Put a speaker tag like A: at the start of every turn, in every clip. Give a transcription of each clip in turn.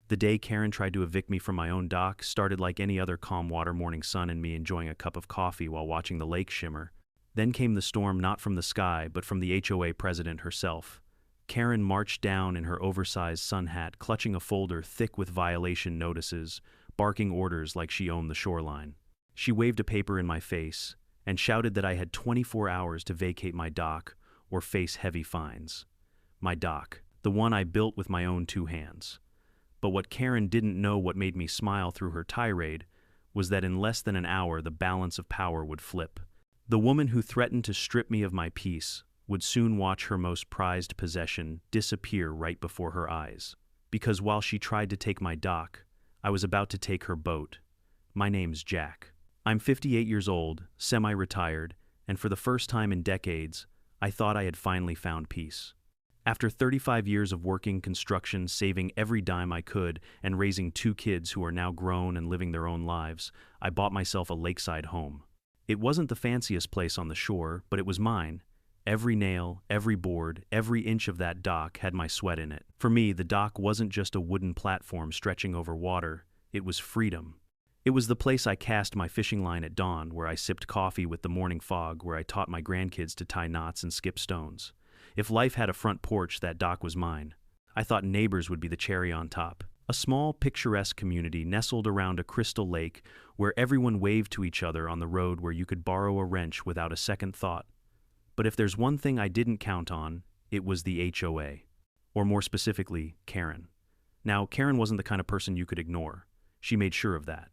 A: The day Karen tried to evict me from my own dock started like any other calm water morning sun and me enjoying a cup of coffee while watching the lake shimmer. Then came the storm, not from the sky, but from the HOA president herself. Karen marched down in her oversized sun hat, clutching a folder thick with violation notices, barking orders like she owned the shoreline. She waved a paper in my face and shouted that I had 24 hours to vacate my dock or face heavy fines. My dock, the one I built with my own two hands. But what Karen didn't know, what made me smile through her tirade, was that in less than an hour the balance of power would flip. The woman who threatened to strip me of my peace would soon watch her most prized possession disappear right before her eyes. Because while she tried to take my dock, I was about to take her boat. My name's Jack. I'm 58 years old, semi-retired, and for the first time in decades, I thought I had finally found peace. After 35 years of working construction, saving every dime I could, and raising two kids who are now grown and living their own lives, I bought myself a lakeside home. It wasn't the fanciest place on the shore, but it was mine. Every nail, every board, every inch of that dock had my sweat in it. For me, the dock wasn't just a wooden platform stretching over water, it was freedom. It was the place I cast my fishing line at dawn, where I sipped coffee with the morning fog, where I taught my grandkids to tie knots and skip stones. If life had a front porch, that dock was mine. I thought neighbors would be the cherry on top. A small, picturesque community nestled around a crystal lake where everyone waved to each other on the road, where you could borrow a wrench without a second thought. But if there's one thing I didn't count on, it was the HOA. Or more specifically, Karen. Now, Karen wasn't the kind of person you could ignore. She made sure of that.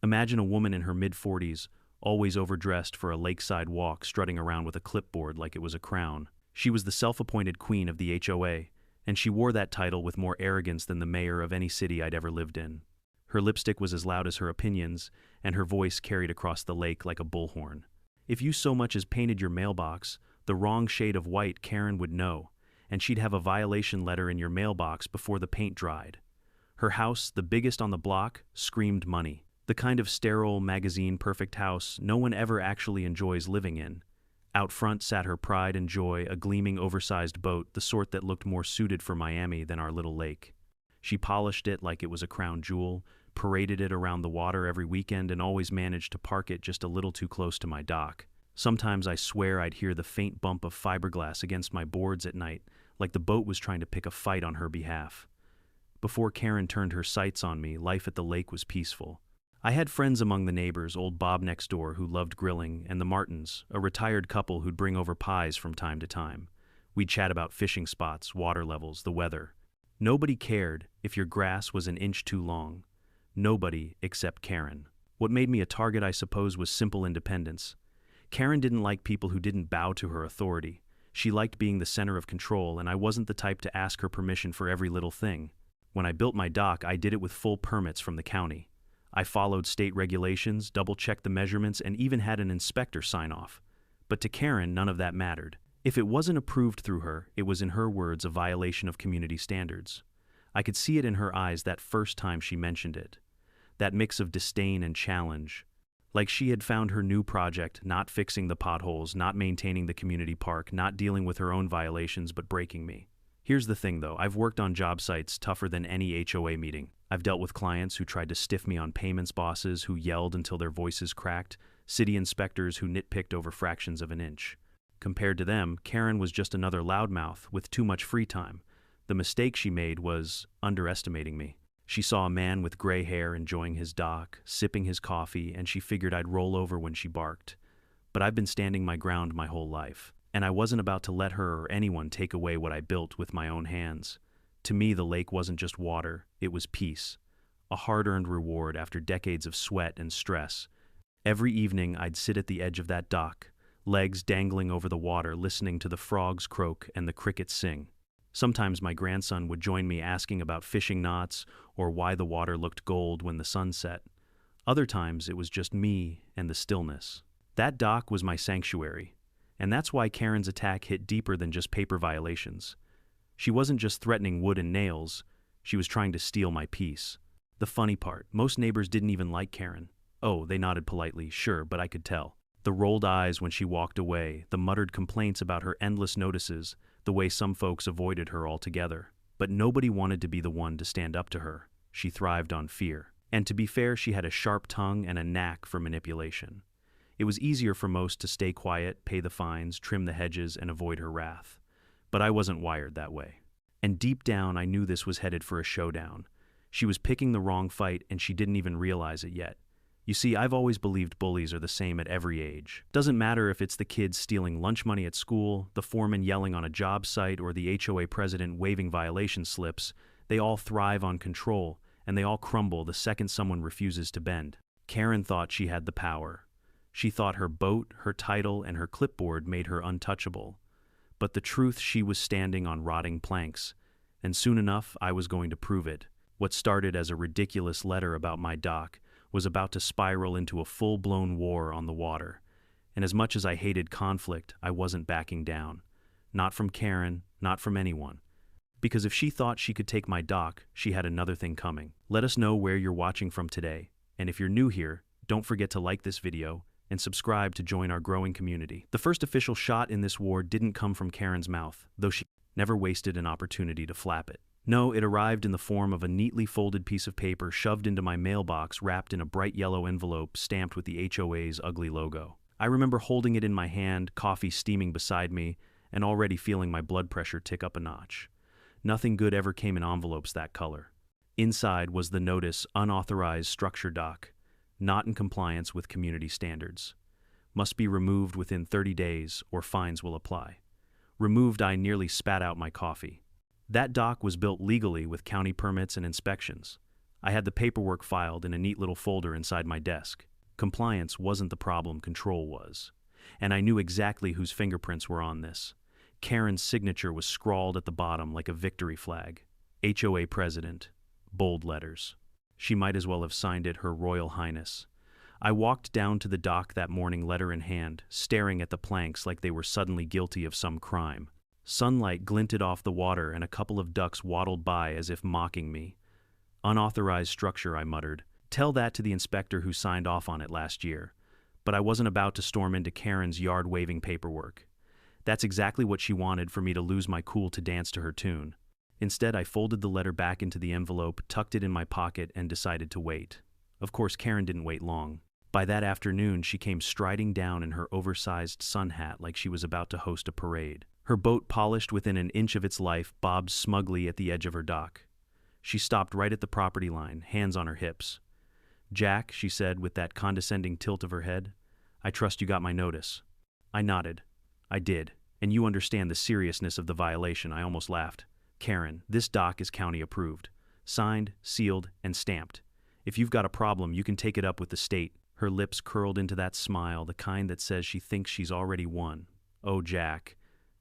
A: Imagine a woman in her mid-40s, always overdressed for a lakeside walk, strutting around with a clipboard like it was a crown. She was the self-appointed queen of the HOA, and she wore that title with more arrogance than the mayor of any city I'd ever lived in. Her lipstick was as loud as her opinions, and her voice carried across the lake like a bullhorn. If you so much as painted your mailbox the wrong shade of white, Karen would know, and she'd have a violation letter in your mailbox before the paint dried. Her house, the biggest on the block, screamed money. The kind of sterile, magazine-perfect house no one ever actually enjoys living in. Out front sat her pride and joy, a gleaming, oversized boat, the sort that looked more suited for Miami than our little lake. She polished it like it was a crown jewel, paraded it around the water every weekend, and always managed to park it just a little too close to my dock. Sometimes I swear I'd hear the faint bump of fiberglass against my boards at night, like the boat was trying to pick a fight on her behalf. Before Karen turned her sights on me, life at the lake was peaceful. I had friends among the neighbors, old Bob next door who loved grilling, and the Martins, a retired couple who'd bring over pies from time to time. We'd chat about fishing spots, water levels, the weather. Nobody cared if your grass was an inch too long. Nobody except Karen. What made me a target, I suppose, was simple independence. Karen didn't like people who didn't bow to her authority. She liked being the center of control, and I wasn't the type to ask her permission for every little thing. When I built my dock, I did it with full permits from the county. I followed state regulations, double-checked the measurements, and even had an inspector sign off. But to Karen, none of that mattered. If it wasn't approved through her, it was, in her words, a violation of community standards. I could see it in her eyes that first time she mentioned it. That mix of disdain and challenge. Like she had found her new project, not fixing the potholes, not maintaining the community park, not dealing with her own violations, but breaking me. Here's the thing, though. I've worked on job sites tougher than any HOA meeting. I've dealt with clients who tried to stiff me on payments, bosses who yelled until their voices cracked, city inspectors who nitpicked over fractions of an inch. Compared to them, Karen was just another loudmouth with too much free time. The mistake she made was underestimating me. She saw a man with gray hair enjoying his dock, sipping his coffee, and she figured I'd roll over when she barked. But I've been standing my ground my whole life, and I wasn't about to let her or anyone take away what I built with my own hands. To me, the lake wasn't just water, it was peace. A hard-earned reward after decades of sweat and stress. Every evening, I'd sit at the edge of that dock, legs dangling over the water, listening to the frogs croak and the crickets sing. Sometimes my grandson would join me, asking about fishing knots or why the water looked gold when the sun set. Other times, it was just me and the stillness. That dock was my sanctuary, and that's why Karen's attack hit deeper than just paper violations. She wasn't just threatening wood and nails, she was trying to steal my peace. The funny part, most neighbors didn't even like Karen. Oh, they nodded politely, sure, but I could tell. The rolled eyes when she walked away, the muttered complaints about her endless notices, the way some folks avoided her altogether. But nobody wanted to be the one to stand up to her. She thrived on fear. And to be fair, she had a sharp tongue and a knack for manipulation. It was easier for most to stay quiet, pay the fines, trim the hedges, and avoid her wrath. But I wasn't wired that way. And deep down, I knew this was headed for a showdown. She was picking the wrong fight, and she didn't even realize it yet. You see, I've always believed bullies are the same at every age. Doesn't matter if it's the kids stealing lunch money at school, the foreman yelling on a job site, or the HOA president waving violation slips, they all thrive on control, and they all crumble the second someone refuses to bend. Karen thought she had the power. She thought her boat, her title, and her clipboard made her untouchable. But the truth, she was standing on rotting planks, and soon enough I was going to prove it. What started as a ridiculous letter about my dock was about to spiral into a full-blown war on the water. And as much as I hated conflict, I wasn't backing down. Not from Karen, not from anyone. Because if she thought she could take my dock, she had another thing coming. Let us know where you're watching from today, and if you're new here, don't forget to like this video and subscribe to join our growing community. The first official shot in this war didn't come from Karen's mouth, though she never wasted an opportunity to flap it. No, it arrived in the form of a neatly folded piece of paper shoved into my mailbox wrapped in a bright yellow envelope stamped with the HOA's ugly logo. I remember holding it in my hand, coffee steaming beside me, and already feeling my blood pressure tick up a notch. Nothing good ever came in envelopes that color. Inside was the notice, unauthorized structure dock, not in compliance with community standards. Must be removed within 30 days or fines will apply. Removed, I nearly spat out my coffee. That dock was built legally with county permits and inspections. I had the paperwork filed in a neat little folder inside my desk. Compliance wasn't the problem, control was. And I knew exactly whose fingerprints were on this. Karen's signature was scrawled at the bottom like a victory flag. HOA President. Bold letters. She might as well have signed it Her Royal Highness. I walked down to the dock that morning, letter in hand, staring at the planks like they were suddenly guilty of some crime. Sunlight glinted off the water and a couple of ducks waddled by as if mocking me. Unauthorized structure, I muttered. Tell that to the inspector who signed off on it last year. But I wasn't about to storm into Karen's yard-waving paperwork. That's exactly what she wanted, for me to lose my cool to dance to her tune. Instead, I folded the letter back into the envelope, tucked it in my pocket, and decided to wait. Of course, Karen didn't wait long. By that afternoon, she came striding down in her oversized sun hat like she was about to host a parade. Her boat, polished within an inch of its life, bobbed smugly at the edge of her dock. She stopped right at the property line, hands on her hips. "Jack," she said with that condescending tilt of her head, "I trust you got my notice." I nodded. I did. And you understand the seriousness of the violation. I almost laughed. "Karen, this dock is county approved. Signed, sealed, and stamped. If you've got a problem, you can take it up with the state." Her lips curled into that smile, the kind that says she thinks she's already won. "Oh, Jack.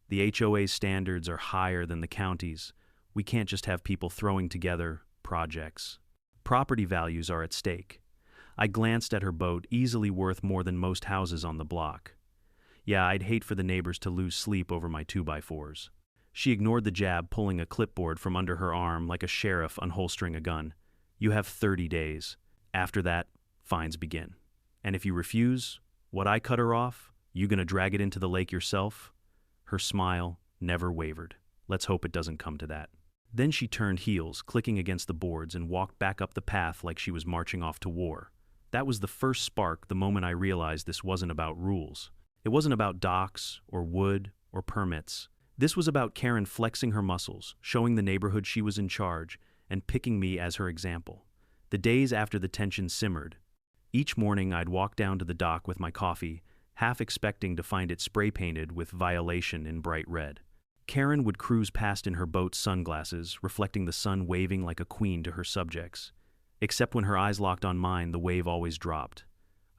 A: The HOA's standards are higher than the county's. We can't just have people throwing together projects. Property values are at stake." I glanced at her boat, easily worth more than most houses on the block. Yeah, I'd hate for the neighbors to lose sleep over my 2x4s. She ignored the jab, pulling a clipboard from under her arm like a sheriff unholstering a gun. "You have 30 days. After that, fines begin. And if you refuse, what I cut her off, you gonna drag it into the lake yourself?" Her smile never wavered. Let's hope it doesn't come to that. Then she turned heels, clicking against the boards, and walked back up the path like she was marching off to war. That was the first spark, the moment I realized this wasn't about rules. It wasn't about docks, or wood, or permits. This was about Karen flexing her muscles, showing the neighborhood she was in charge, and picking me as her example. The days after the tension simmered. Each morning I'd walk down to the dock with my coffee, half expecting to find it spray-painted with violation in bright red. Karen would cruise past in her boat's sunglasses, reflecting the sun, waving like a queen to her subjects. Except when her eyes locked on mine, the wave always dropped.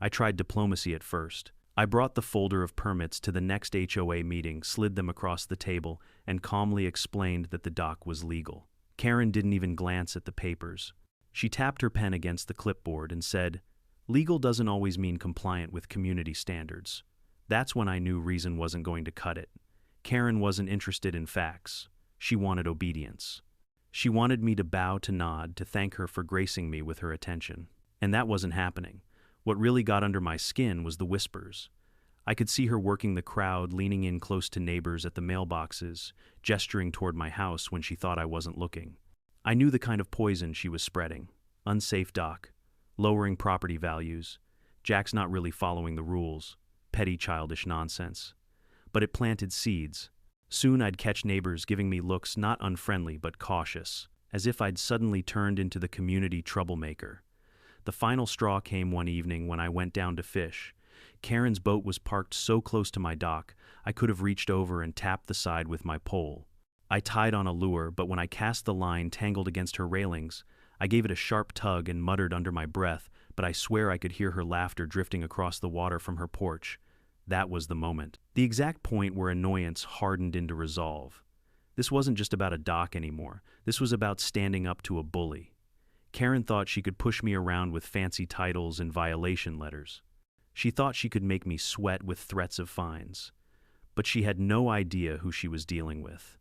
A: I tried diplomacy at first. I brought the folder of permits to the next HOA meeting, slid them across the table, and calmly explained that the dock was legal. Karen didn't even glance at the papers. She tapped her pen against the clipboard and said, "Legal doesn't always mean compliant with community standards." That's when I knew reason wasn't going to cut it. Karen wasn't interested in facts. She wanted obedience. She wanted me to bow, to nod, to thank her for gracing me with her attention. And that wasn't happening. What really got under my skin was the whispers. I could see her working the crowd, leaning in close to neighbors at the mailboxes, gesturing toward my house when she thought I wasn't looking. I knew the kind of poison she was spreading. Unsafe dock, lowering property values, Jack's not really following the rules, petty childish nonsense. But it planted seeds. Soon I'd catch neighbors giving me looks not unfriendly but cautious, as if I'd suddenly turned into the community troublemaker. The final straw came one evening when I went down to fish. Karen's boat was parked so close to my dock, I could have reached over and tapped the side with my pole. I tied on a lure, but when I cast the line tangled against her railings, I gave it a sharp tug and muttered under my breath, but I swear I could hear her laughter drifting across the water from her porch. That was the moment. The exact point where annoyance hardened into resolve. This wasn't just about a dock anymore. This was about standing up to a bully. Karen thought she could push me around with fancy titles and violation letters. She thought she could make me sweat with threats of fines. But she had no idea who she was dealing with.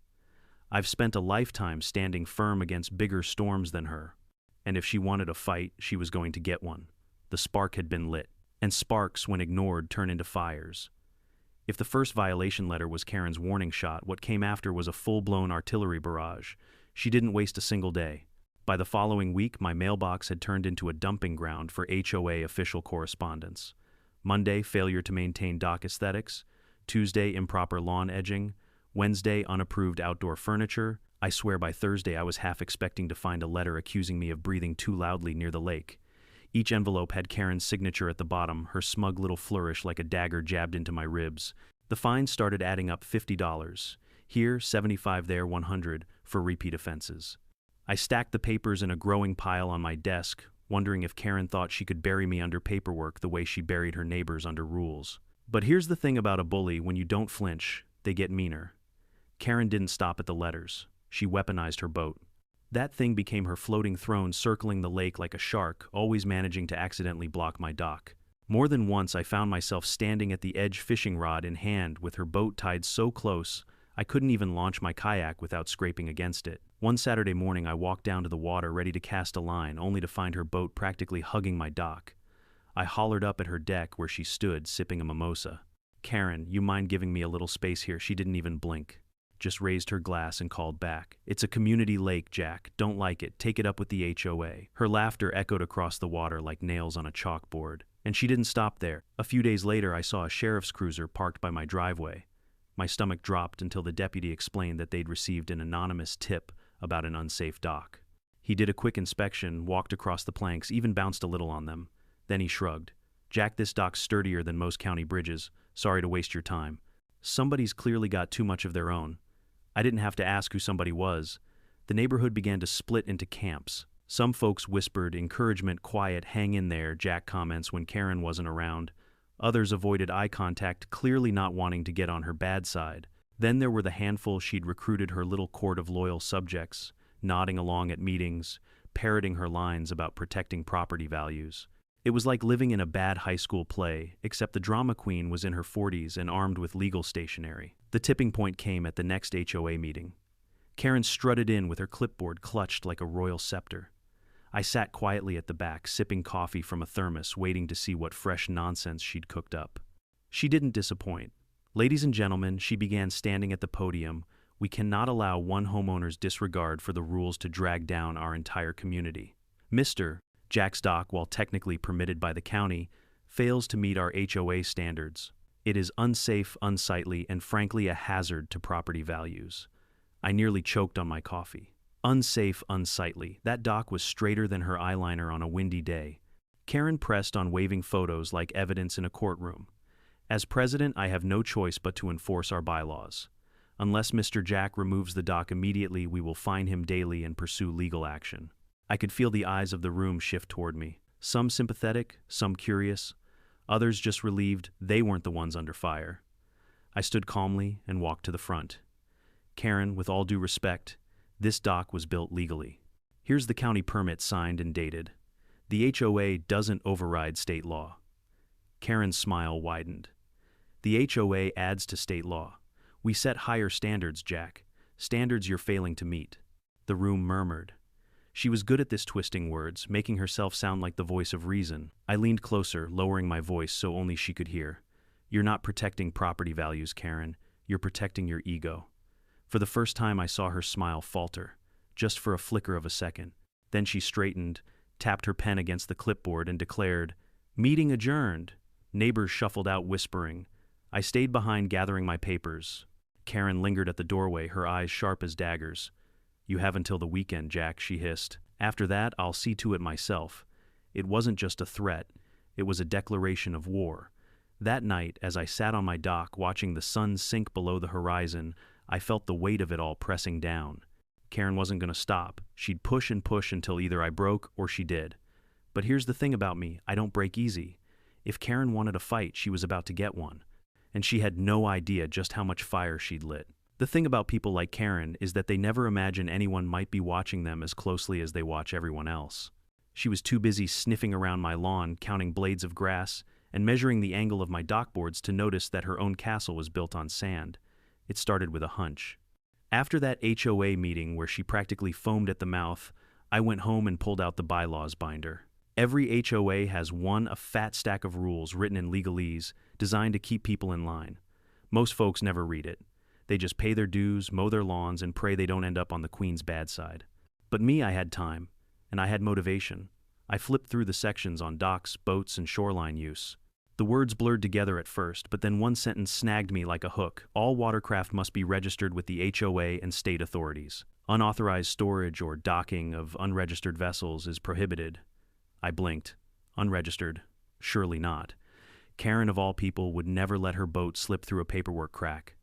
A: I've spent a lifetime standing firm against bigger storms than her. And if she wanted a fight, she was going to get one. The spark had been lit. And sparks, when ignored, turn into fires. If the first violation letter was Karen's warning shot, what came after was a full-blown artillery barrage. She didn't waste a single day. By the following week, my mailbox had turned into a dumping ground for HOA official correspondence. Monday, failure to maintain dock aesthetics. Tuesday, improper lawn edging. Wednesday, unapproved outdoor furniture. I swear by Thursday I was half expecting to find a letter accusing me of breathing too loudly near the lake. Each envelope had Karen's signature at the bottom, her smug little flourish like a dagger jabbed into my ribs. The fines started adding up $50. Here, $75 there, $100 for repeat offenses. I stacked the papers in a growing pile on my desk, wondering if Karen thought she could bury me under paperwork the way she buried her neighbors under rules. But here's the thing about a bully: when you don't flinch, they get meaner. Karen didn't stop at the letters. She weaponized her boat. That thing became her floating throne, circling the lake like a shark, always managing to accidentally block my dock. More than once I found myself standing at the edge, fishing rod in hand, with her boat tied so close I couldn't even launch my kayak without scraping against it. One Saturday morning I walked down to the water ready to cast a line, only to find her boat practically hugging my dock. I hollered up at her deck where she stood, sipping a mimosa. "Karen, you mind giving me a little space here?" She didn't even blink. Just raised her glass and called back. "It's a community lake, Jack. Don't like it. Take it up with the HOA. Her laughter echoed across the water like nails on a chalkboard. And she didn't stop there. A few days later I saw a sheriff's cruiser parked by my driveway. My stomach dropped until the deputy explained that they'd received an anonymous tip about an unsafe dock. He did a quick inspection, walked across the planks, even bounced a little on them. Then he shrugged. "Jack, this dock's sturdier than most county bridges. Sorry to waste your time." Somebody's clearly got too much of their own. I didn't have to ask who somebody was. The neighborhood began to split into camps. Some folks whispered encouragement, quiet, "Hang in there," Jack comments when Karen wasn't around. Others avoided eye contact, clearly not wanting to get on her bad side. Then there were the handful she'd recruited her little court of loyal subjects, nodding along at meetings, parroting her lines about protecting property values. It was like living in a bad high school play, except the drama queen was in her 40s and armed with legal stationery. The tipping point came at the next HOA meeting. Karen strutted in with her clipboard clutched like a royal scepter. I sat quietly at the back, sipping coffee from a thermos, waiting to see what fresh nonsense she'd cooked up. She didn't disappoint. "Ladies and gentlemen," she began, standing at the podium, "we cannot allow one homeowner's disregard for the rules to drag down our entire community. Mr. Jack's dock, while technically permitted by the county, fails to meet our HOA standards. It is unsafe, unsightly, and frankly a hazard to property values." I nearly choked on my coffee. Unsafe, unsightly. That dock was straighter than her eyeliner on a windy day. Karen pressed on, waving photos like evidence in a courtroom. "As president, I have no choice but to enforce our bylaws. Unless Mr. Jack removes the dock immediately, we will fine him daily and pursue legal action." I could feel the eyes of the room shift toward me. Some sympathetic, some curious, others just relieved they weren't the ones under fire. I stood calmly and walked to the front. "Karen, with all due respect, this dock was built legally. Here's the county permit signed and dated. The HOA doesn't override state law." Karen's smile widened. "The HOA adds to state law. We set higher standards, Jack. Standards you're failing to meet." The room murmured. She was good at this, twisting words, making herself sound like the voice of reason. I leaned closer, lowering my voice so only she could hear. "You're not protecting property values, Karen. You're protecting your ego." For the first time I saw her smile falter. just for a flicker of a second. Then she straightened, tapped her pen against the clipboard, and declared, "Meeting adjourned." Neighbors shuffled out whispering. I stayed behind gathering my papers. Karen lingered at the doorway, her eyes sharp as daggers. "You have until the weekend, Jack," she hissed. "After that, I'll see to it myself." It wasn't just a threat, it was a declaration of war. That night, as I sat on my dock watching the sun sink below the horizon, I felt the weight of it all pressing down. Karen wasn't going to stop. She'd push and push until either I broke or she did. But here's the thing about me, I don't break easy. If Karen wanted a fight, she was about to get one. And she had no idea just how much fire she'd lit. The thing about people like Karen is that they never imagine anyone might be watching them as closely as they watch everyone else. She was too busy sniffing around my lawn, counting blades of grass, and measuring the angle of my dockboards to notice that her own castle was built on sand. It started with a hunch. After that HOA meeting where she practically foamed at the mouth, I went home and pulled out the bylaws binder. Every HOA has a fat stack of rules written in legalese, designed to keep people in line. Most folks never read it. They just pay their dues, mow their lawns, and pray they don't end up on the Queen's bad side. But me, I had time, and I had motivation. I flipped through the sections on docks, boats, and shoreline use. The words blurred together at first, but then one sentence snagged me like a hook. All watercraft must be registered with the HOA and state authorities. Unauthorized storage or docking of unregistered vessels is prohibited. I blinked. Unregistered? Surely not. Karen, of all people, would never let her boat slip through a paperwork crack.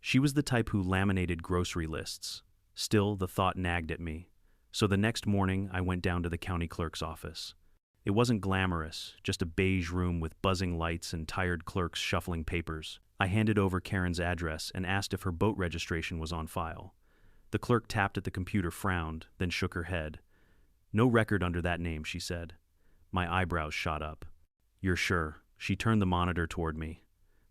A: She was the type who laminated grocery lists. Still, the thought nagged at me. So the next morning, I went down to the county clerk's office. It wasn't glamorous, just a beige room with buzzing lights and tired clerks shuffling papers. I handed over Karen's address and asked if her boat registration was on file. The clerk tapped at the computer, frowned, then shook her head. "No record under that name," she said. My eyebrows shot up. "You're sure?" She turned the monitor toward me.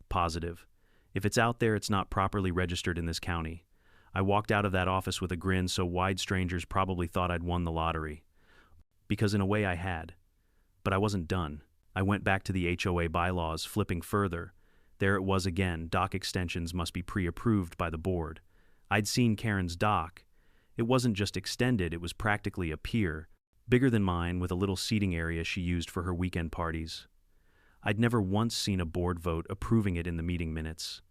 A: "Positive. If it's out there, it's not properly registered in this county." I walked out of that office with a grin so wide strangers probably thought I'd won the lottery. Because in a way I had. But I wasn't done. I went back to the HOA bylaws, flipping further. There it was again, dock extensions must be pre-approved by the board. I'd seen Karen's dock. It wasn't just extended, it was practically a pier, bigger than mine with a little seating area she used for her weekend parties. I'd never once seen a board vote approving it in the meeting minutes.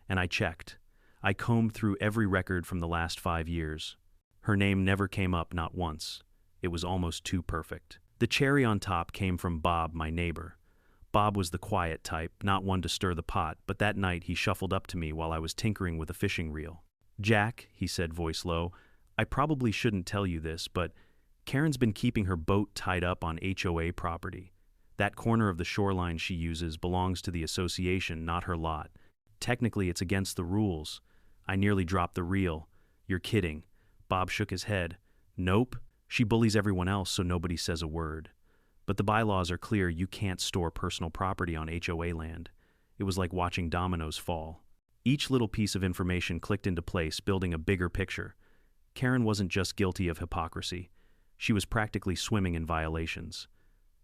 A: And I checked. I combed through every record from the last 5 years. Her name never came up, not once. It was almost too perfect. The cherry on top came from Bob, my neighbor. Bob was the quiet type, not one to stir the pot, but that night he shuffled up to me while I was tinkering with a fishing reel. "Jack," he said, voice low, "I probably shouldn't tell you this, but Karen's been keeping her boat tied up on HOA property. That corner of the shoreline she uses belongs to the association, not her lot. Technically, it's against the rules." I nearly dropped the reel. "You're kidding." Bob shook his head. "Nope. She bullies everyone else so nobody says a word. But the bylaws are clear, you can't store personal property on HOA land." It was like watching dominoes fall. Each little piece of information clicked into place, building a bigger picture. Karen wasn't just guilty of hypocrisy. She was practically swimming in violations.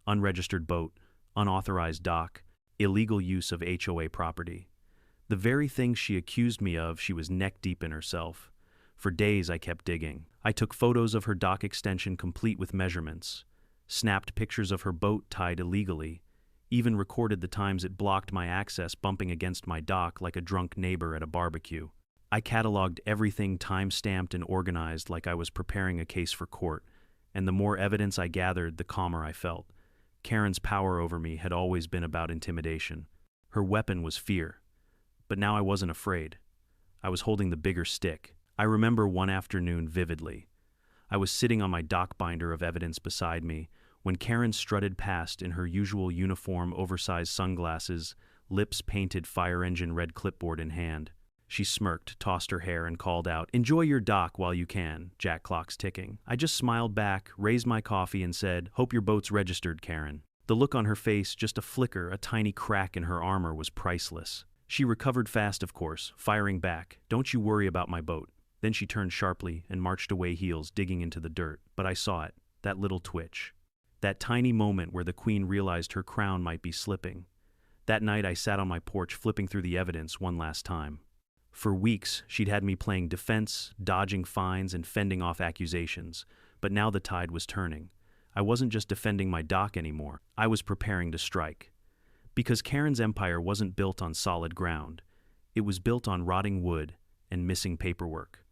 A: Unregistered boat, unauthorized dock, illegal use of HOA property. The very things she accused me of, she was neck-deep in herself. For days I kept digging. I took photos of her dock extension complete with measurements, snapped pictures of her boat tied illegally, even recorded the times it blocked my access bumping against my dock like a drunk neighbor at a barbecue. I cataloged everything time-stamped and organized like I was preparing a case for court, and the more evidence I gathered, the calmer I felt. Karen's power over me had always been about intimidation. Her weapon was fear. But now I wasn't afraid. I was holding the bigger stick. I remember one afternoon vividly. I was sitting on my dock binder of evidence beside me when Karen strutted past in her usual uniform, oversized sunglasses, lips painted fire engine red, clipboard in hand. She smirked, tossed her hair, and called out, "Enjoy your dock while you can," Jack clocks ticking. I just smiled back, raised my coffee, and said, "Hope your boat's registered, Karen." The look on her face, just a flicker, a tiny crack in her armor, was priceless. She recovered fast, of course, firing back, "Don't you worry about my boat." Then she turned sharply and marched away, heels digging into the dirt. But I saw it, that little twitch. That tiny moment where the Queen realized her crown might be slipping. That night I sat on my porch flipping through the evidence one last time. For weeks, she'd had me playing defense, dodging fines, and fending off accusations. But now the tide was turning. I wasn't just defending my dock anymore. I was preparing to strike. Because Karen's empire wasn't built on solid ground. It was built on rotting wood and missing paperwork.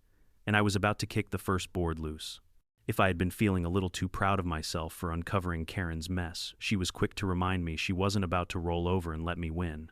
A: And I was about to kick the first board loose. If I had been feeling a little too proud of myself for uncovering Karen's mess, she was quick to remind me she wasn't about to roll over and let me win.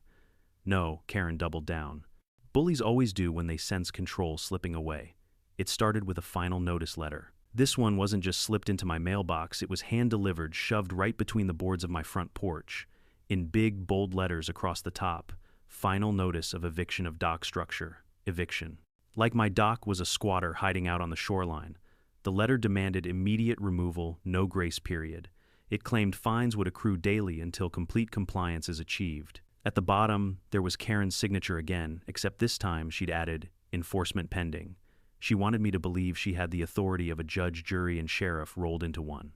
A: No, Karen doubled down. Bullies always do when they sense control slipping away. It started with a final notice letter. This one wasn't just slipped into my mailbox, it was hand-delivered, shoved right between the boards of my front porch. In big, bold letters across the top, final notice of eviction of dock structure, eviction. Like my dock was a squatter hiding out on the shoreline. The letter demanded immediate removal, no grace period. It claimed fines would accrue daily until complete compliance is achieved. At the bottom, there was Karen's signature again, except this time she'd added, enforcement pending. She wanted me to believe she had the authority of a judge, jury, and sheriff rolled into one.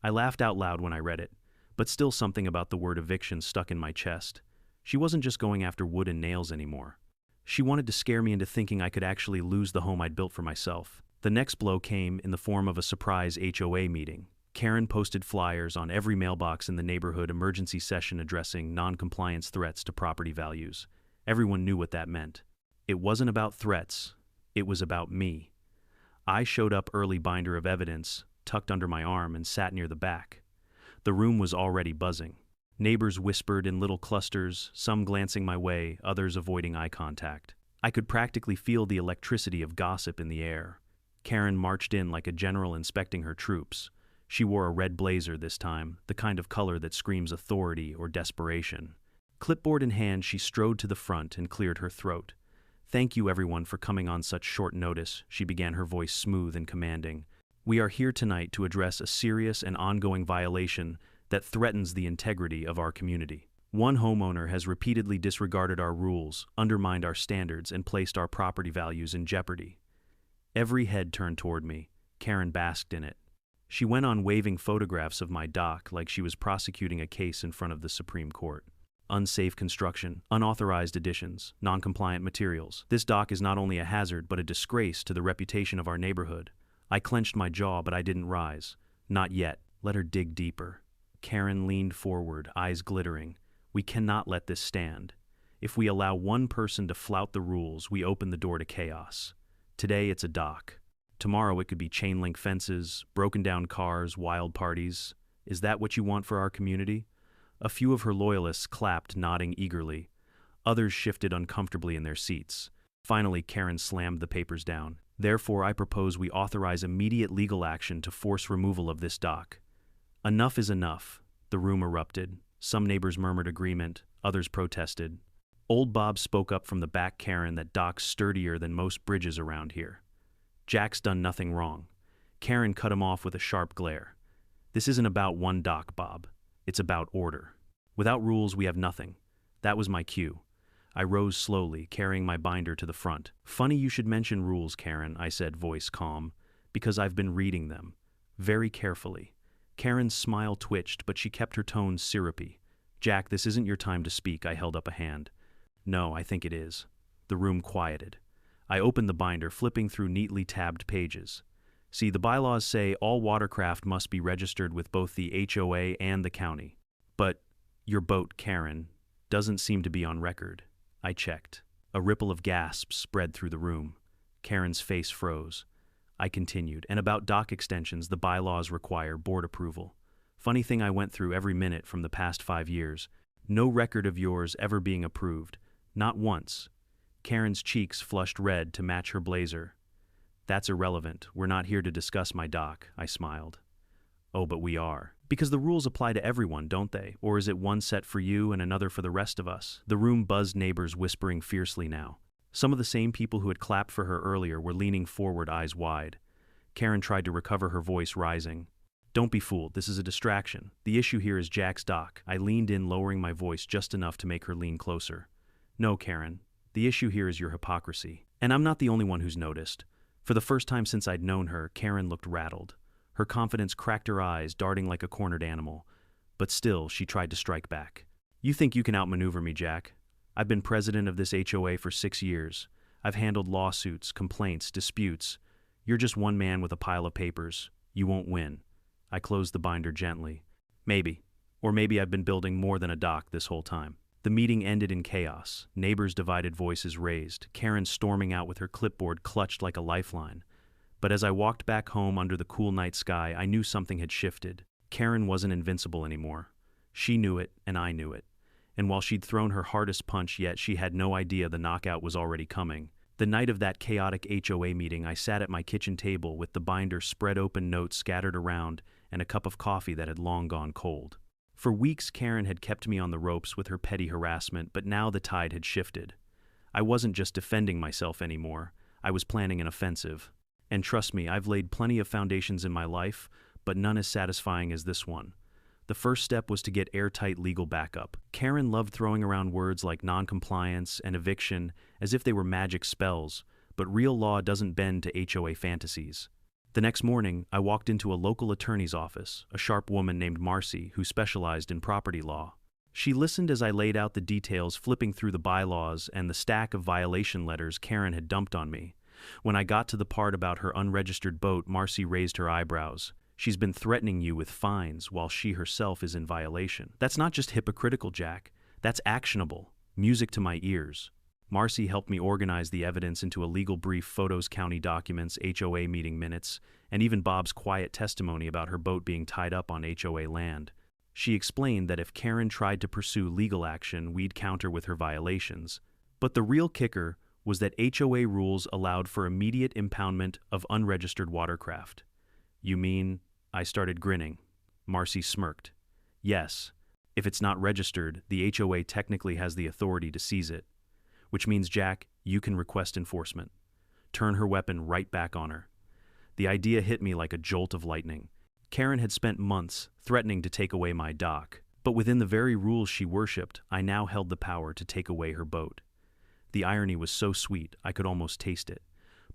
A: I laughed out loud when I read it, but still something about the word eviction stuck in my chest. She wasn't just going after wood and nails anymore. She wanted to scare me into thinking I could actually lose the home I'd built for myself. The next blow came in the form of a surprise HOA meeting. Karen posted flyers on every mailbox in the neighborhood, emergency session addressing non-compliance threats to property values. Everyone knew what that meant. It wasn't about threats, it was about me. I showed up early, binder of evidence, tucked under my arm, and sat near the back. The room was already buzzing. Neighbors whispered in little clusters, some glancing my way, others avoiding eye contact. I could practically feel the electricity of gossip in the air. Karen marched in like a general inspecting her troops. She wore a red blazer this time, the kind of color that screams authority or desperation. Clipboard in hand, she strode to the front and cleared her throat. "Thank you everyone for coming on such short notice," she began, her voice smooth and commanding. "We are here tonight to address a serious and ongoing violation that threatens the integrity of our community. One homeowner has repeatedly disregarded our rules, undermined our standards, and placed our property values in jeopardy." Every head turned toward me. Karen basked in it. She went on waving photographs of my dock like she was prosecuting a case in front of the Supreme Court. Unsafe construction, unauthorized additions, non-compliant materials. This dock is not only a hazard but a disgrace to the reputation of our neighborhood. I clenched my jaw, but I didn't rise. Not yet. Let her dig deeper. Karen leaned forward, eyes glittering. "We cannot let this stand. If we allow one person to flout the rules, we open the door to chaos. Today it's a dock. Tomorrow it could be chain link fences, broken down cars, wild parties. Is that what you want for our community?" A few of her loyalists clapped, nodding eagerly. Others shifted uncomfortably in their seats. Finally, Karen slammed the papers down. "Therefore, I propose we authorize immediate legal action to force removal of this dock." Enough is enough. The room erupted. Some neighbors murmured agreement, others protested. Old Bob spoke up from the back. "Karen, that dock's sturdier than most bridges around here. Jack's done nothing wrong." Karen cut him off with a sharp glare. "This isn't about one dock, Bob. It's about order. Without rules, we have nothing." That was my cue. I rose slowly, carrying my binder to the front. "Funny you should mention rules, Karen," I said, voice calm, "because I've been reading them. Very carefully." Karen's smile twitched, but she kept her tone syrupy. "Jack, this isn't your time to speak," I held up a hand. "No, I think it is." The room quieted. I opened the binder, flipping through neatly tabbed pages. "See, the bylaws say all watercraft must be registered with both the HOA and the county. But your boat, Karen, doesn't seem to be on record." I checked. A ripple of gasps spread through the room. Karen's face froze. I continued, "And about dock extensions, the bylaws require board approval. Funny thing, I went through every minute from the past 5 years. No record of yours ever being approved. Not once." Karen's cheeks flushed red to match her blazer. "That's irrelevant. We're not here to discuss my dock," I smiled. "Oh, but we are. Because the rules apply to everyone, don't they? Or is it one set for you and another for the rest of us?" The room buzzed, neighbors whispering fiercely now. Some of the same people who had clapped for her earlier were leaning forward, eyes wide. Karen tried to recover her voice, rising. "Don't be fooled. This is a distraction. The issue here is Jack's dock." I leaned in, lowering my voice just enough to make her lean closer. "No, Karen. The issue here is your hypocrisy. And I'm not the only one who's noticed." For the first time since I'd known her, Karen looked rattled. Her confidence cracked her eyes, darting like a cornered animal. But still, she tried to strike back. "You think you can outmaneuver me, Jack? I've been president of this HOA for 6 years. I've handled lawsuits, complaints, disputes. You're just one man with a pile of papers. You won't win." I closed the binder gently. Maybe. Or maybe I've been building more than a dock this whole time. The meeting ended in chaos. Neighbors' divided voices raised. Karen storming out with her clipboard clutched like a lifeline. But as I walked back home under the cool night sky, I knew something had shifted. Karen wasn't invincible anymore. She knew it, and I knew it. And while she'd thrown her hardest punch yet, she had no idea the knockout was already coming. The night of that chaotic HOA meeting, I sat at my kitchen table with the binder spread open, notes scattered around, and a cup of coffee that had long gone cold. For weeks, Karen had kept me on the ropes with her petty harassment, but now the tide had shifted. I wasn't just defending myself anymore. I was planning an offensive. And trust me, I've laid plenty of foundations in my life, but none as satisfying as this one. The first step was to get airtight legal backup. Karen loved throwing around words like noncompliance and eviction as if they were magic spells, but real law doesn't bend to HOA fantasies. The next morning, I walked into a local attorney's office, a sharp woman named Marcy who specialized in property law. She listened as I laid out the details, flipping through the bylaws and the stack of violation letters Karen had dumped on me. When I got to the part about her unregistered boat, Marcy raised her eyebrows. "She's been threatening you with fines while she herself is in violation. That's not just hypocritical, Jack. That's actionable. Music to my ears." Marcy helped me organize the evidence into a legal brief, photos, county documents, HOA meeting minutes, and even Bob's quiet testimony about her boat being tied up on HOA land. She explained that if Karen tried to pursue legal action, we'd counter with her violations. But the real kicker was that HOA rules allowed for immediate impoundment of unregistered watercraft. "You mean?" I started grinning. Marcy smirked. "Yes. If it's not registered, the HOA technically has the authority to seize it. Which means, Jack, you can request enforcement. Turn her weapon right back on her." The idea hit me like a jolt of lightning. Karen had spent months threatening to take away my dock, but within the very rules she worshipped, I now held the power to take away her boat. The irony was so sweet, I could almost taste it.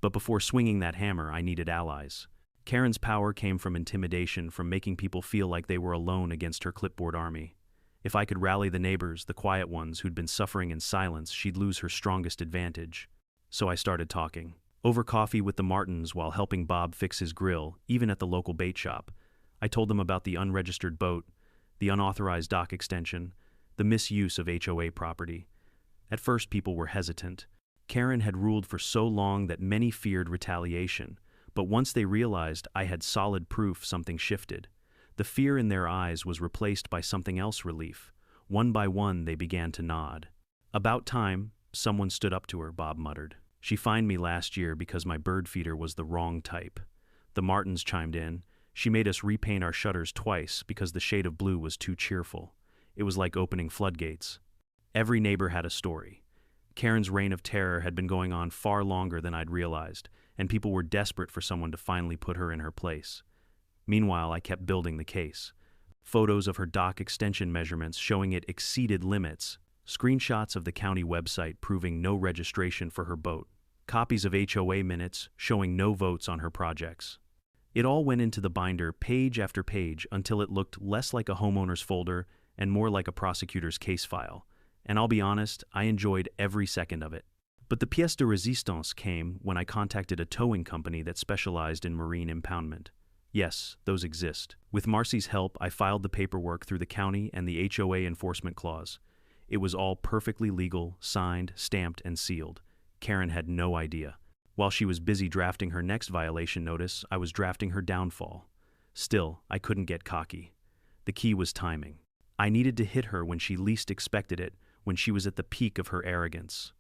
A: But before swinging that hammer, I needed allies. Karen's power came from intimidation, from making people feel like they were alone against her clipboard army. If I could rally the neighbors, the quiet ones who'd been suffering in silence, she'd lose her strongest advantage. So I started talking. Over coffee with the Martins while helping Bob fix his grill, even at the local bait shop. I told them about the unregistered boat, the unauthorized dock extension, the misuse of HOA property. At first, people were hesitant. Karen had ruled for so long that many feared retaliation, but once they realized I had solid proof, something shifted. The fear in their eyes was replaced by something else: relief. One by one, they began to nod. "About time someone stood up to her," Bob muttered. "She fined me last year because my bird feeder was the wrong type." The Martins chimed in. "She made us repaint our shutters twice because the shade of blue was too cheerful. It was like opening floodgates." Every neighbor had a story. Karen's reign of terror had been going on far longer than I'd realized, and people were desperate for someone to finally put her in her place. Meanwhile, I kept building the case. Photos of her dock extension measurements showing it exceeded limits, screenshots of the county website proving no registration for her boat, copies of HOA minutes showing no votes on her projects. It all went into the binder, page after page, until it looked less like a homeowner's folder and more like a prosecutor's case file. And I'll be honest, I enjoyed every second of it. But the pièce de résistance came when I contacted a towing company that specialized in marine impoundment. Yes, those exist. With Marcy's help, I filed the paperwork through the county and the HOA enforcement clause. It was all perfectly legal, signed, stamped, and sealed. Karen had no idea. While she was busy drafting her next violation notice, I was drafting her downfall. Still, I couldn't get cocky. The key was timing. I needed to hit her when she least expected it, when she was at the peak of her arrogance.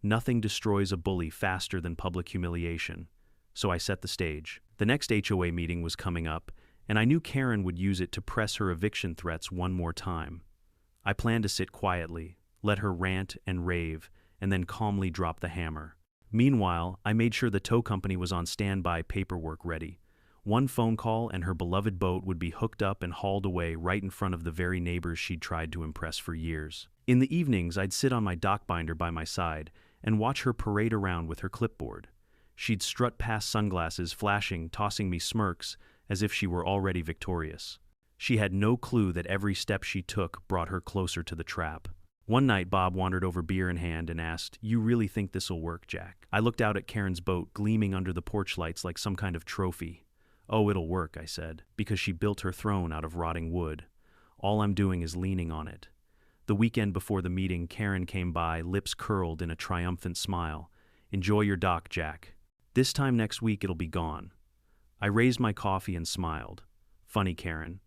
A: Nothing destroys a bully faster than public humiliation. So I set the stage. The next HOA meeting was coming up, and I knew Karen would use it to press her eviction threats one more time. I planned to sit quietly, let her rant and rave, and then calmly drop the hammer. Meanwhile, I made sure the tow company was on standby, paperwork ready. One phone call and her beloved boat would be hooked up and hauled away right in front of the very neighbors she'd tried to impress for years. In the evenings, I'd sit on my dock binder by my side and watch her parade around with her clipboard. She'd strut past, sunglasses flashing, tossing me smirks as if she were already victorious. She had no clue that every step she took brought her closer to the trap. One night, Bob wandered over beer in hand and asked, "You really think this'll work, Jack?" I looked out at Karen's boat, gleaming under the porch lights like some kind of trophy. "Oh, it'll work," I said, "because she built her throne out of rotting wood. All I'm doing is leaning on it." The weekend before the meeting, Karen came by, lips curled in a triumphant smile. "Enjoy your dock, Jack. This time next week it'll be gone." I raised my coffee and smiled. "Funny, Karen.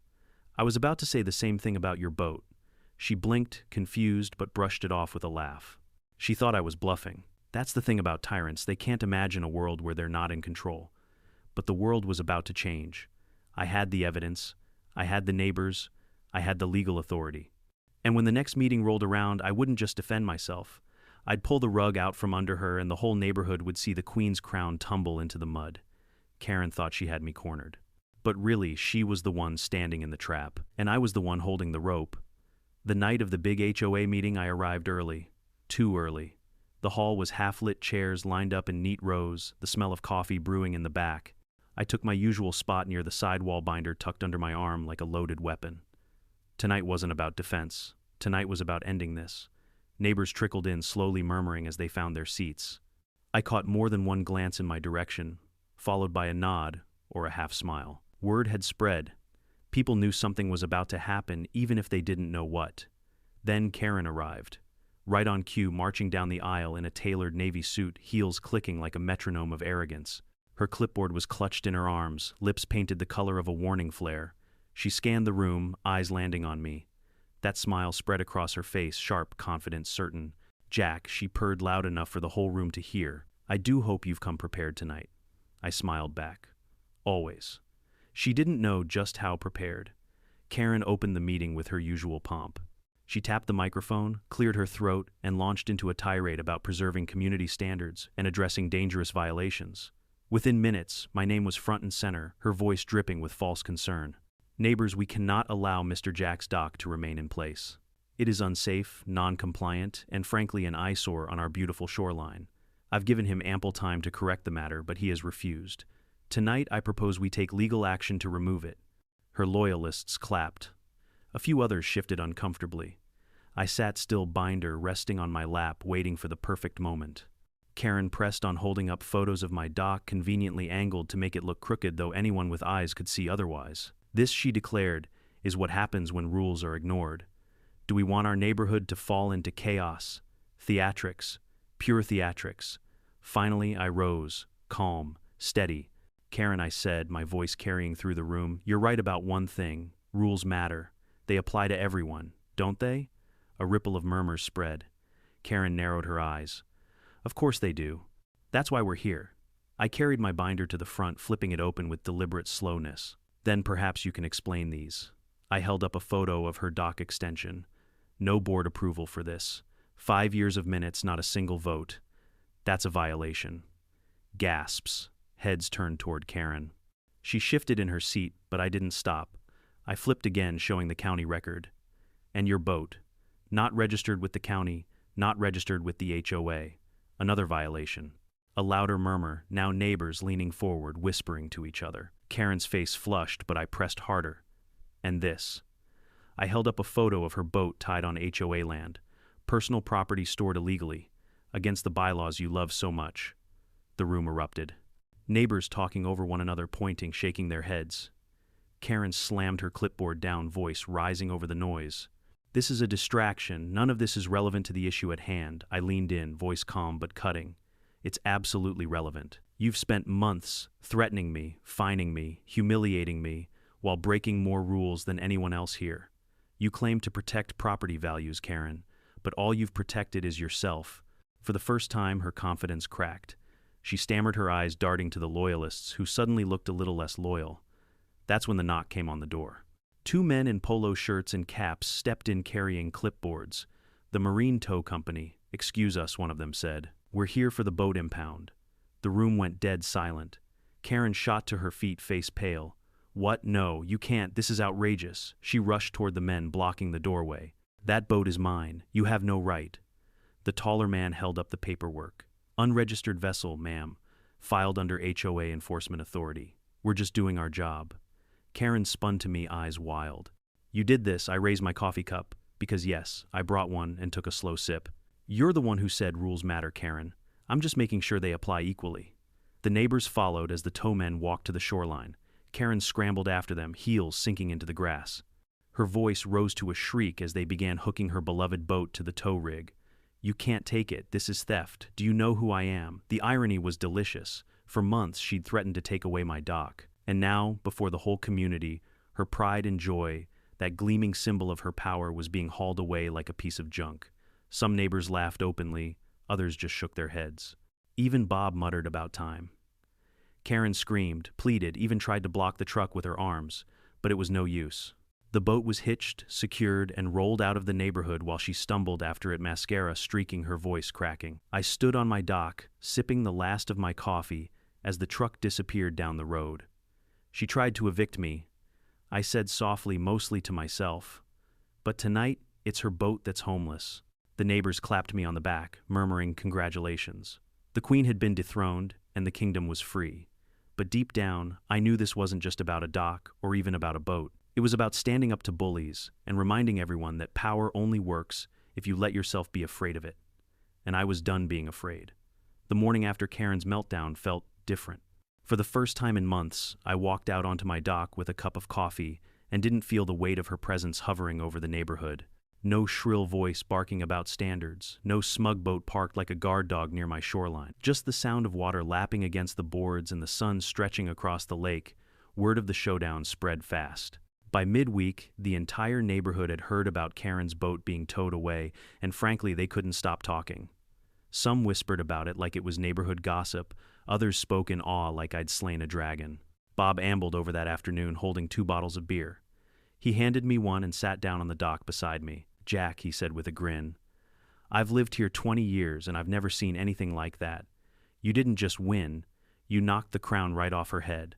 A: I was about to say the same thing about your boat." She blinked, confused, but brushed it off with a laugh. She thought I was bluffing. That's the thing about tyrants, they can't imagine a world where they're not in control. But the world was about to change. I had the evidence, I had the neighbors, I had the legal authority. And when the next meeting rolled around, I wouldn't just defend myself. I'd pull the rug out from under her and the whole neighborhood would see the Queen's crown tumble into the mud. Karen thought she had me cornered. But really, she was the one standing in the trap, and I was the one holding the rope. The night of the big HOA meeting, I arrived early. Too early. The hall was half-lit chairs lined up in neat rows, the smell of coffee brewing in the back. I took my usual spot near the sidewall binder tucked under my arm like a loaded weapon. Tonight wasn't about defense. Tonight was about ending this. Neighbors trickled in, slowly murmuring as they found their seats. I caught more than one glance in my direction, followed by a nod or a half-smile. Word had spread. People knew something was about to happen, even if they didn't know what. Then Karen arrived. Right on cue, marching down the aisle in a tailored navy suit, heels clicking like a metronome of arrogance. Her clipboard was clutched in her arms, lips painted the color of a warning flare. She scanned the room, eyes landing on me. That smile spread across her face, sharp, confident, certain. "Jack," she purred loud enough for the whole room to hear, "I do hope you've come prepared tonight." I smiled back. "Always." She didn't know just how prepared. Karen opened the meeting with her usual pomp. She tapped the microphone, cleared her throat, and launched into a tirade about preserving community standards and addressing dangerous violations. Within minutes, my name was front and center, her voice dripping with false concern. "Neighbors, we cannot allow Mr. Jack's dock to remain in place. It is unsafe, non-compliant, and frankly an eyesore on our beautiful shoreline. I've given him ample time to correct the matter, but he has refused. Tonight, I propose we take legal action to remove it." Her loyalists clapped. A few others shifted uncomfortably. I sat still, binder resting on my lap, waiting for the perfect moment. Karen pressed on, holding up photos of my dock, conveniently angled to make it look crooked, though anyone with eyes could see otherwise. "This," she declared, "is what happens when rules are ignored. Do we want our neighborhood to fall into chaos? Theatrics. Pure theatrics." Finally, I rose, calm, steady. "Karen," I said, my voice carrying through the room, "you're right about one thing. Rules matter. They apply to everyone, don't they?" A ripple of murmurs spread. Karen narrowed her eyes. "Of course they do. That's why we're here." I carried my binder to the front, flipping it open with deliberate slowness. "Then perhaps you can explain these." I held up a photo of her dock extension. "No board approval for this. 5 years of minutes, not a single vote. That's a violation." Gasps. Heads turned toward Karen. She shifted in her seat, but I didn't stop. I flipped again, showing the county record. "And your boat. Not registered with the county, not registered with the HOA. Another violation." A louder murmur, now neighbors leaning forward, whispering to each other. Karen's face flushed, but I pressed harder. "And this." I held up a photo of her boat tied on HOA land. "Personal property stored illegally, against the bylaws you love so much." The room erupted. Neighbors talking over one another, pointing, shaking their heads. Karen slammed her clipboard down, voice rising over the noise. "This is a distraction. None of this is relevant to the issue at hand." I leaned in, voice calm but cutting. "It's absolutely relevant. You've spent months threatening me, fining me, humiliating me, while breaking more rules than anyone else here. You claim to protect property values, Karen, but all you've protected is yourself." For the first time, her confidence cracked. She stammered, her eyes darting to the loyalists, who suddenly looked a little less loyal. That's when the knock came on the door. 2 men in polo shirts and caps stepped in, carrying clipboards. "The Marine Tow Company. Excuse us," one of them said. "We're here for the boat impound." The room went dead silent. Karen shot to her feet, face pale. "What? No, you can't. This is outrageous." She rushed toward the men, blocking the doorway. "That boat is mine. You have no right." The taller man held up the paperwork. "Unregistered vessel, ma'am. Filed under HOA Enforcement Authority. We're just doing our job." Karen spun to me, eyes wild. "You did this." I raised my coffee cup. Because yes, I brought one and took a slow sip. You're the one who said rules matter, Karen. I'm just making sure they apply equally. The neighbors followed as the towmen walked to the shoreline. Karen scrambled after them, heels sinking into the grass. Her voice rose to a shriek as they began hooking her beloved boat to the tow rig. You can't take it. This is theft. Do you know who I am? The irony was delicious. For months, she'd threatened to take away my dock. And now, before the whole community, her pride and joy, that gleaming symbol of her power, was being hauled away like a piece of junk. Some neighbors laughed openly, others just shook their heads. Even Bob muttered about time. Karen screamed, pleaded, even tried to block the truck with her arms, but it was no use. The boat was hitched, secured, and rolled out of the neighborhood while she stumbled after it, mascara streaking, her voice cracking. I stood on my dock, sipping the last of my coffee, as the truck disappeared down the road. She tried to evict me. I said softly, mostly to myself, but tonight, it's her boat that's homeless. The neighbors clapped me on the back, murmuring congratulations. The queen had been dethroned, and the kingdom was free. But deep down, I knew this wasn't just about a dock or even about a boat. It was about standing up to bullies and reminding everyone that power only works if you let yourself be afraid of it. And I was done being afraid. The morning after Karen's meltdown felt different. For the first time in months, I walked out onto my dock with a cup of coffee and didn't feel the weight of her presence hovering over the neighborhood. No shrill voice barking about standards, no smug boat parked like a guard dog near my shoreline. Just the sound of water lapping against the boards and the sun stretching across the lake. Word of the showdown spread fast. By midweek, the entire neighborhood had heard about Karen's boat being towed away, and frankly, they couldn't stop talking. Some whispered about it like it was neighborhood gossip, others spoke in awe like I'd slain a dragon. Bob ambled over that afternoon holding 2 bottles of beer. He handed me one and sat down on the dock beside me. Jack, he said with a grin, I've lived here 20 years and I've never seen anything like that. You didn't just win, you knocked the crown right off her head.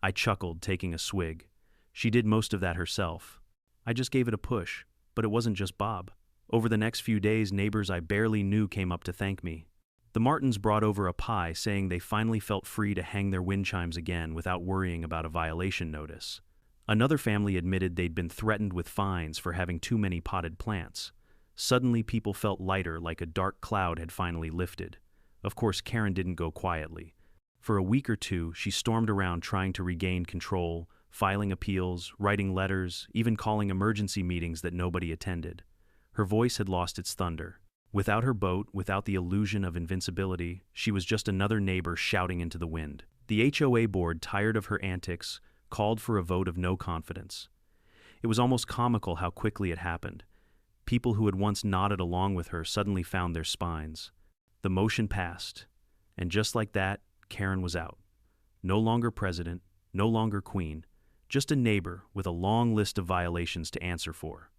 A: I chuckled, taking a swig. She did most of that herself. I just gave it a push, but it wasn't just Bob. Over the next few days, neighbors I barely knew came up to thank me. The Martins brought over a pie, saying they finally felt free to hang their wind chimes again without worrying about a violation notice. Another family admitted they'd been threatened with fines for having too many potted plants. Suddenly, people felt lighter, like a dark cloud had finally lifted. Of course, Karen didn't go quietly. For a week or two, she stormed around trying to regain control, filing appeals, writing letters, even calling emergency meetings that nobody attended. Her voice had lost its thunder. Without her boat, without the illusion of invincibility, she was just another neighbor shouting into the wind. The HOA board, tired of her antics, called for a vote of no confidence. It was almost comical how quickly it happened. People who had once nodded along with her suddenly found their spines. The motion passed, and just like that, Karen was out. No longer president, no longer queen, just a neighbor with a long list of violations to answer for.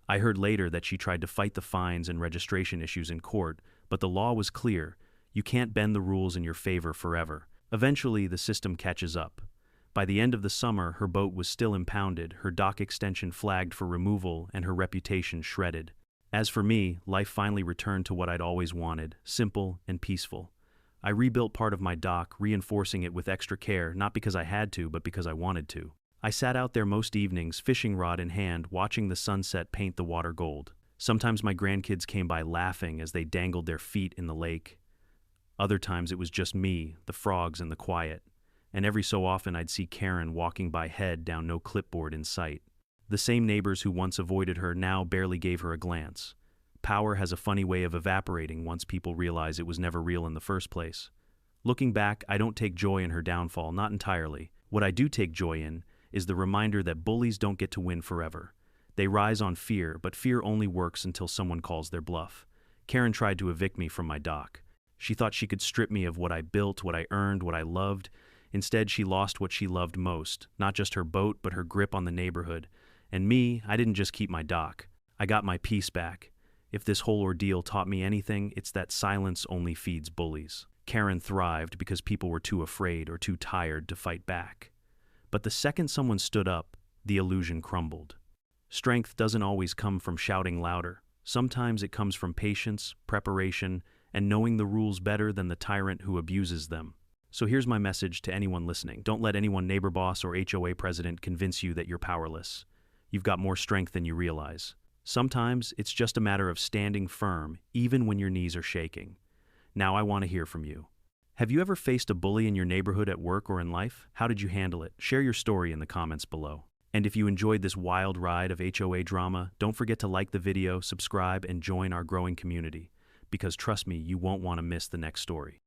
A: I heard later that she tried to fight the fines and registration issues in court, but the law was clear. You can't bend the rules in your favor forever. Eventually, the system catches up. By the end of the summer, her boat was still impounded, her dock extension flagged for removal, and her reputation shredded. As for me, life finally returned to what I'd always wanted, simple and peaceful. I rebuilt part of my dock, reinforcing it with extra care, not because I had to, but because I wanted to. I sat out there most evenings, fishing rod in hand, watching the sunset paint the water gold. Sometimes my grandkids came by laughing as they dangled their feet in the lake. Other times it was just me, the frogs, and the quiet. And every so often I'd see Karen walking by, head down, no clipboard in sight. The same neighbors who once avoided her now barely gave her a glance. Power has a funny way of evaporating once people realize it was never real in the first place. Looking back, I don't take joy in her downfall, not entirely. What I do take joy in is the reminder that bullies don't get to win forever. They rise on fear, but fear only works until someone calls their bluff. Karen tried to evict me from my dock. She thought she could strip me of what I built, what I earned, what I loved. Instead, she lost what she loved most, not just her boat, but her grip on the neighborhood. And me, I didn't just keep my dock. I got my peace back. If this whole ordeal taught me anything, it's that silence only feeds bullies. Karen thrived because people were too afraid or too tired to fight back. But the second someone stood up, the illusion crumbled. Strength doesn't always come from shouting louder. Sometimes it comes from patience, preparation, and knowing the rules better than the tyrant who abuses them. So here's my message to anyone listening. Don't let anyone, neighbor boss or HOA president, convince you that you're powerless. You've got more strength than you realize. Sometimes it's just a matter of standing firm, even when your knees are shaking. Now I want to hear from you. Have you ever faced a bully in your neighborhood at work or in life? How did you handle it? Share your story in the comments below. And if you enjoyed this wild ride of HOA drama, don't forget to like the video, subscribe, and join our growing community. Because trust me, you won't want to miss the next story.